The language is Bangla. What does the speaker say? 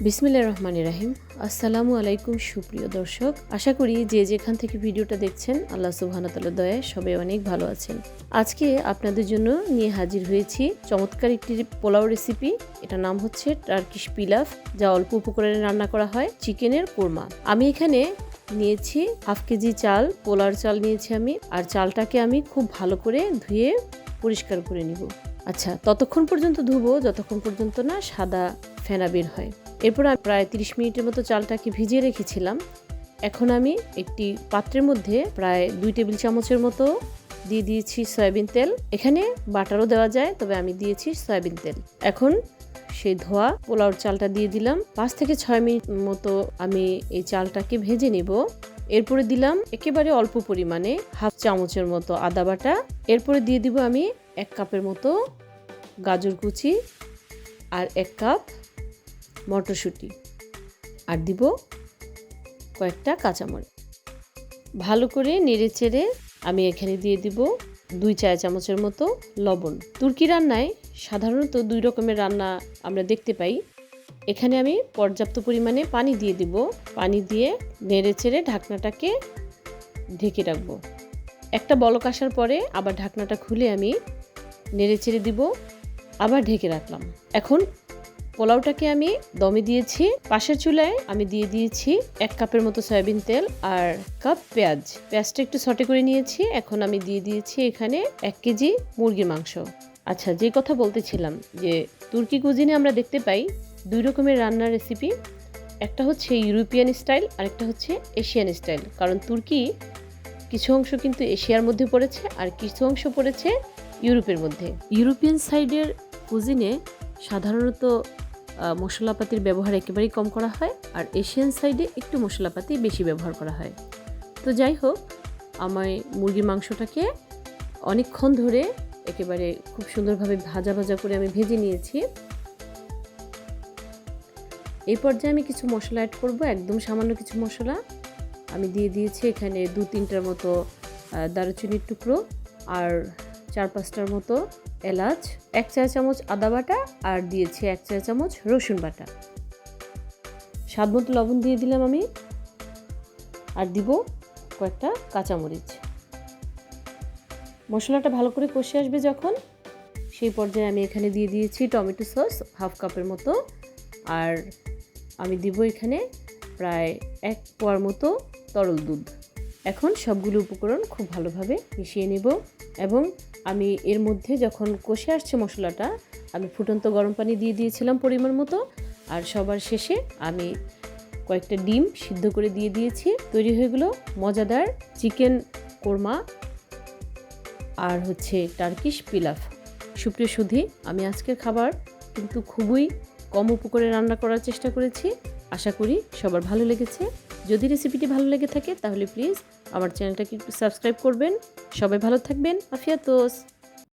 বিসমিল্লাহির রহমানির রহিম। আসসালামু আলাইকুম সুপ্রিয় দর্শক, আশা করি যে যেখান থেকে ভিডিওটা দেখছেন আল্লাহ সুবহানাহু ওয়া তাআলার দয়ায় সবাই অনেক ভালো আছেন। আজকে আপনাদের জন্য নিয়ে হাজির হয়েছি চমৎকার একটি পোলাও রেসিপি। এটার নাম হচ্ছে টার্কিশ পিলাফ, যা অল্প উপকরণে রান্না করা হয় চিকেনের কোরমা। আমি এখানে নিয়েছি হাফ কেজি চাল, পোলার চাল নিয়েছি আমি, আর চালটাকে আমি খুব ভালো করে ধুয়ে পরিষ্কার করে নিব। আচ্ছা, ততক্ষণ পর্যন্ত ধুবো যতক্ষণ পর্যন্ত না সাদা ফেনা বের হয়। এরপর আমি প্রায় 30 মিনিটের মতো চালটাকে ভিজিয়ে রেখেছিলাম। এখন আমি একটি পাত্রের মধ্যে প্রায় 2 টেবিল চামচের মতো দিয়ে দিয়েছি সয়াবিন তেল। এখানে বাটারও দেওয়া যায়, তবে আমি দিয়েছি সয়াবিন তেল। এখন সেই ধোয়া পোলাওর চালটা দিয়ে দিলাম। 5 থেকে 6 মিনিট মতো আমি এই চালটাকে ভেজে নিব। এরপরে দিলাম একেবারে অল্প পরিমাণে হাফ চামচের মতো আদা বাটা। এরপরে দিয়ে দিব আমি 1 কাপের মতো গাজর কুচি আর 1 কাপ মটরশুঁটি, আর দিব কয়েকটা কাঁচামরিচ। ভালো করে নেড়েচেড়ে আমি এখানে দিয়ে দিব 2 চা চামচের মতো লবণ। তুর্কি রান্নায় সাধারণত 2 রকমের রান্না আমরা দেখতে পাই। এখানে আমি পর্যাপ্ত পরিমাণে পানি দিয়ে দিব। পানি দিয়ে নেড়েচেড়ে ঢাকনাটাকে ঢেকে রাখবো। একটা বলক আসার পরে আবার ঢাকনাটা খুলে আমি নেড়েচেড়ে দিব, আবার ঢেকে রাখলাম। এখন পোলাওটাকে আমি দমে দিয়েছি। পাশের চুলায় আমি দিয়ে দিয়েছি 1 কাপের মতো সয়াবিন তেল আর কাপ পেঁয়াজটা একটু সটে করে নিয়েছি। এখন আমি দিয়ে দিয়েছি এখানে 1 কেজি মুরগির মাংস। আচ্ছা, যে কথা বলতেছিলাম যে তুর্কি কুজিনে আমরা দেখতে পাই 2 রকমের রান্নার রেসিপি। একটা হচ্ছে ইউরোপিয়ান স্টাইল আর একটা হচ্ছে এশিয়ান স্টাইল। কারণ তুর্কি কিছু অংশ কিন্তু এশিয়ার মধ্যে পড়েছে আর কিছু অংশ পড়েছে ইউরোপের মধ্যে। ইউরোপিয়ান সাইডের কুজিনে সাধারণত মশলাপাতির ব্যবহার একেবারেই কম করা হয়, আর এশিয়ান সাইডে একটু মশলাপাতি বেশি ব্যবহার করা হয়। তো যাই হোক, আমি মুরগির মাংসটাকে অনেকক্ষণ ধরে একেবারে খুব সুন্দরভাবে ভাজা ভাজা করে আমি ভেজে নিয়েছি। এই পর্যায়ে আমি কিছু মশলা অ্যাড করব, একদম সামান্য কিছু মশলা। আমি দিয়ে দিয়েছি এখানে 2-3টার মতো দারুচিনির টুকরো আর 4-5টার মতো এলাচ, 1 চা চামচ আদা বাটা, আর দিয়েছি 1 চা চামচ রসুন বাটা। স্বাদ মতো লবণ দিয়ে দিলাম আমি, আর দিব কয়েকটা কাঁচামরিচ। মশলাটা ভালো করে কষে আসবে যখন, সেই পর্যায়ে আমি এখানে দিয়ে দিয়েছি টমেটো সস হাফ কাপের মতো, আর আমি দিব এখানে প্রায় 1 পোয়ার মতো তরল দুধ। এখন সবগুলো উপকরণ খুব ভালোভাবে মিশিয়ে নেব, এবং আমি এর মধ্যে যখন কষে আসছে মশলাটা, আমি ফুটন্ত গরম পানি দিয়ে দিয়েছিলাম পরিমাণ মতো, আর সবার শেষে আমি কয়েকটা ডিম সিদ্ধ করে দিয়ে দিয়েছি। তৈরি হয়ে গেল মজাদার চিকেন কোরমা আর হচ্ছে টার্কিশ পিলাফ। সুপ্রিয় সুধী, আমি আজকের খাবার কিন্তু খুবই কম উপকরণে রান্না করার চেষ্টা করেছি। আশা করি সবার ভালো লেগেছে। যদি রেসিপিটি ভালো লেগে থাকে তাহলে প্লিজ আমার চ্যানেলটাকে একটু সাবস্ক্রাইব করবেন। সবাই ভালো থাকবেন। আফিয়াতোস।